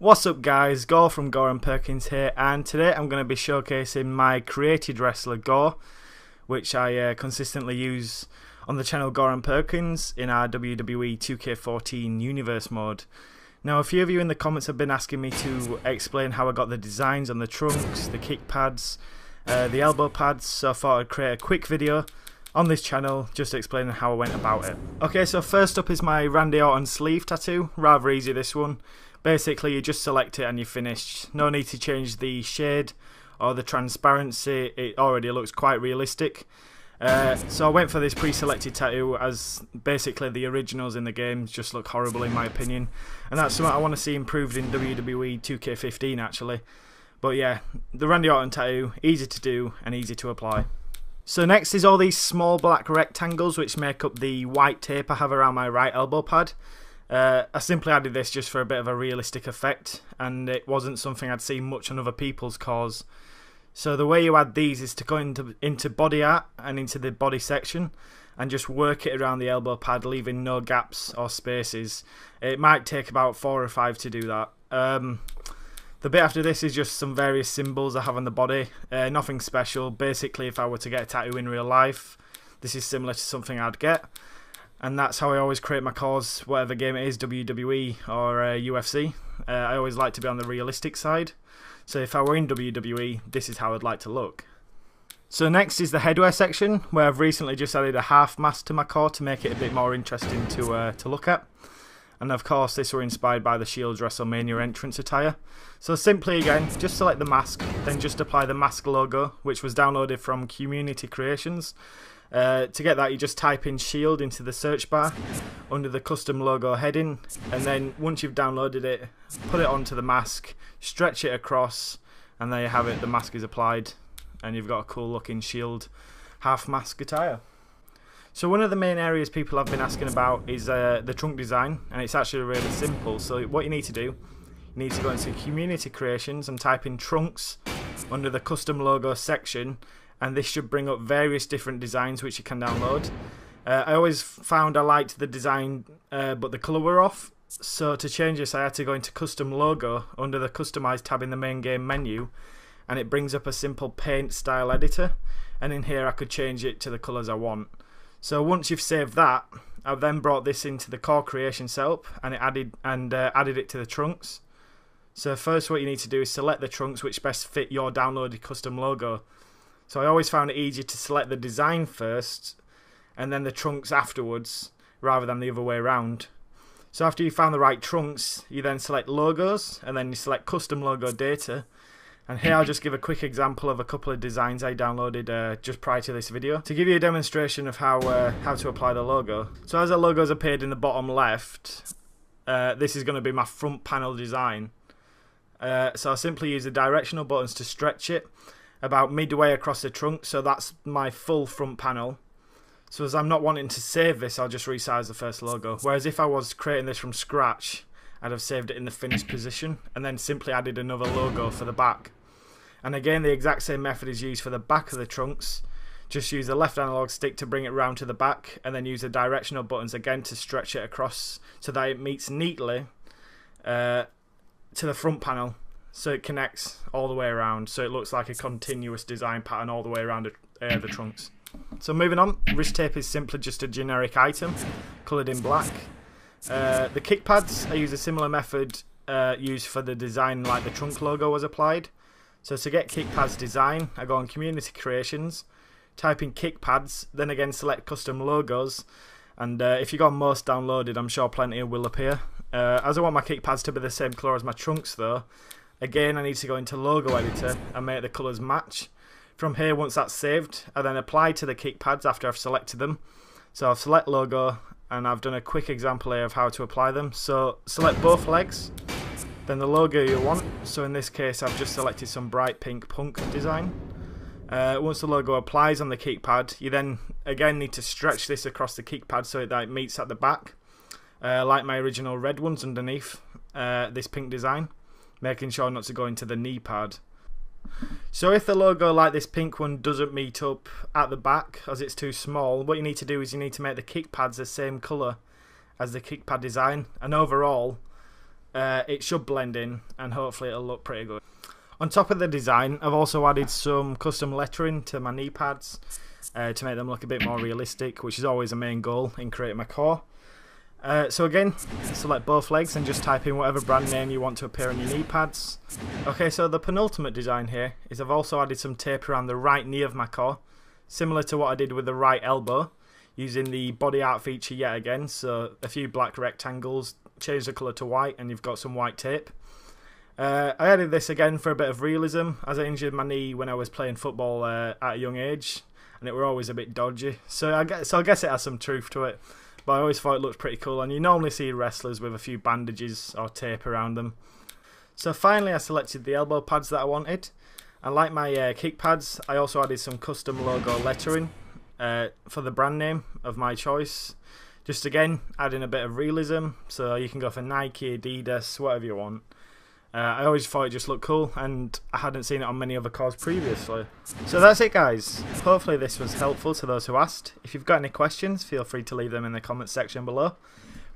What's up guys, Gore from Gore and Perkins here, and today I'm going to be showcasing my created wrestler Gore, which I consistently use on the channel Gore and Perkins in our WWE 2K14 universe mode. Now a few of you in the comments have been asking me to explain how I got the designs on the trunks, the kick pads, the elbow pads, so I thought I'd create a quick video on this channel just explaining how I went about it. Okay, so first up is my Randy Orton sleeve tattoo, rather easy this one. Basically you just select it and you're finished. No need to change the shade or the transparency, it already looks quite realistic. So I went for this pre-selected tattoo as basically the originals in the game just look horrible in my opinion. And that's something I want to see improved in WWE 2K15 actually. But yeah, the Randy Orton tattoo, easy to do and easy to apply. So next is all these small black rectangles which make up the white tape I have around my right elbow pad. I simply added this just for a bit of a realistic effect, and it wasn't something I'd seen much on other people's cause. So the way you add these is to go into body art and into the body section and just work it around the elbow pad, leaving no gaps or spaces. It might take about 4 or 5 to do that. The bit after this is just some various symbols I have on the body, nothing special. Basically if I were to get a tattoo in real life, this is similar to something I'd get. And that's how I always create my cause, whatever game it is, WWE or UFC. I always like to be on the realistic side. So if I were in WWE, this is how I'd like to look. So next is the headwear section, where I've recently just added a half mask to my core to make it a bit more interesting to look at. And of course this were inspired by the Shield's WrestleMania entrance attire. So simply again, just select the mask, then just apply the mask logo, which was downloaded from Community Creations. To get that you just type in Shield into the search bar under the custom logo heading, and then once you've downloaded it, put it onto the mask, stretch it across, and there you have it, the mask is applied and you've got a cool looking Shield half mask attire. So one of the main areas people have been asking about is the trunk design, and it's actually really simple. So what you need to do, you need to go into Community Creations and type in Trunks under the custom logo section, and this should bring up various different designs which you can download. I always found I liked the design but the colour were off, so to change this I had to go into custom logo under the customize tab in the main game menu, and it brings up a simple paint style editor, and in here I could change it to the colours I want. So once you've saved that, I've then brought this into the core creation setup and added it to the trunks. So first what you need to do is select the trunks which best fit your downloaded custom logo. So I always found it easier to select the design first and then the trunks afterwards rather than the other way around. So after you found the right trunks, you then select logos and then you select custom logo data. And here I'll just give a quick example of a couple of designs I downloaded just prior to this video to give you a demonstration of how to apply the logo. So as the logo's appeared in the bottom left, this is going to be my front panel design. So I'll simply use the directional buttons to stretch it about midway across the trunk, so that's my full front panel. So as I'm not wanting to save this, I'll just resize the first logo. Whereas if I was creating this from scratch, I'd have saved it in the finished position and then simply added another logo for the back. And again, the exact same method is used for the back of the trunks. Just use the left analog stick to bring it round to the back, and then use the directional buttons again to stretch it across so that it meets neatly to the front panel. So it connects all the way around, so it looks like a continuous design pattern all the way around the trunks. So moving on, wrist tape is simply just a generic item, coloured in black. The kick pads, I use a similar method used for the design like the trunk logo was applied. So to get kick pads design, I go on Community Creations, type in kick pads, then again select custom logos, and if you go on most downloaded, I'm sure plenty will appear. As I want my kick pads to be the same colour as my trunks though, again I need to go into logo editor and make the colours match. From here, once that's saved, I then apply to the kick pads after I've selected them. So I've select logo and I've done a quick example here of how to apply them. So select both legs, then the logo you want. So in this case I've just selected some bright pink punk design. Once the logo applies on the kick pad, you then again need to stretch this across the kick pad so that it meets at the back, like my original red ones underneath this pink design, making sure not to go into the knee pad. So if the logo like this pink one doesn't meet up at the back as it's too small, what you need to do is you need to make the kick pads the same colour as the kick pad design, and overall it should blend in and hopefully it'll look pretty good. On top of the design, I've also added some custom lettering to my knee pads to make them look a bit more realistic, which is always a main goal in creating my core. So again, select both legs and just type in whatever brand name you want to appear on your knee pads. Okay, so the penultimate design here is I've also added some tape around the right knee of my core, similar to what I did with the right elbow, using the body art feature yet again. So a few black rectangles, change the colour to white, and you've got some white tape. I added this again for a bit of realism, as I injured my knee when I was playing football at a young age, and it were always a bit dodgy. So I guess it has some truth to it. But I always thought it looked pretty cool, and you normally see wrestlers with a few bandages or tape around them. So finally I selected the elbow pads that I wanted, and like my kick pads, I also added some custom logo lettering for the brand name of my choice. Just again, adding a bit of realism, so you can go for Nike, Adidas, whatever you want. I always thought it just looked cool, and I hadn't seen it on many other cars previously. So that's it, guys. Hopefully this was helpful to those who asked. If you've got any questions, feel free to leave them in the comments section below.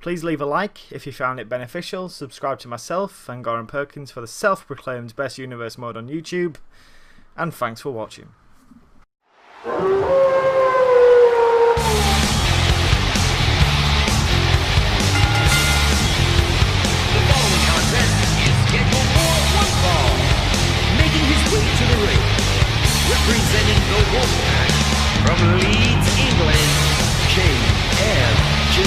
Please leave a like if you found it beneficial, subscribe to myself and Gore Perkins for the self-proclaimed best universe mode on YouTube, and thanks for watching. Representing the Wolfpack from Leeds, England, King FG.